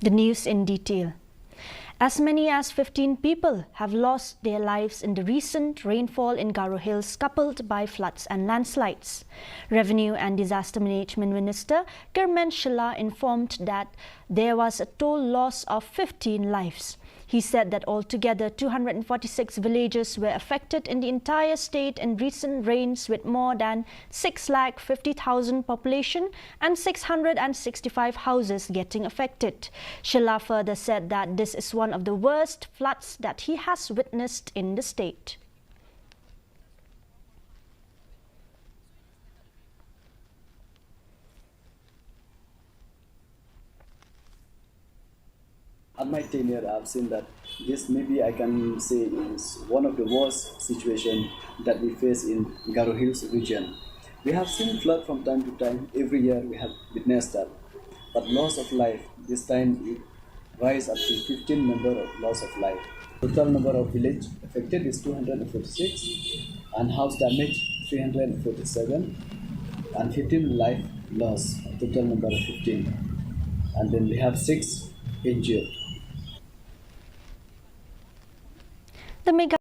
The news in detail. As many as 15 people have lost their lives in the recent rainfall in Garo Hills, coupled by floods and landslides. Revenue and Disaster Management Minister Kyrmen informed that there was a total loss of 15 lives. He said that altogether 246 villages were affected in the entire state in recent rains, with more than 650,000 population and 665 houses getting affected. Shilla further said that this is one of the worst floods that he has witnessed in the state. At my tenure, I've seen that this, maybe I can say, is one of the worst situations that we face in Garo Hills region. We have seen flood from time to time. Every year we have witnessed that. But loss of life, this time it rise up to 15 number of loss of life. Total number of village affected is 246 and house damage 347 and 15 life loss, total number of 15. And then we have 6 injured. The mega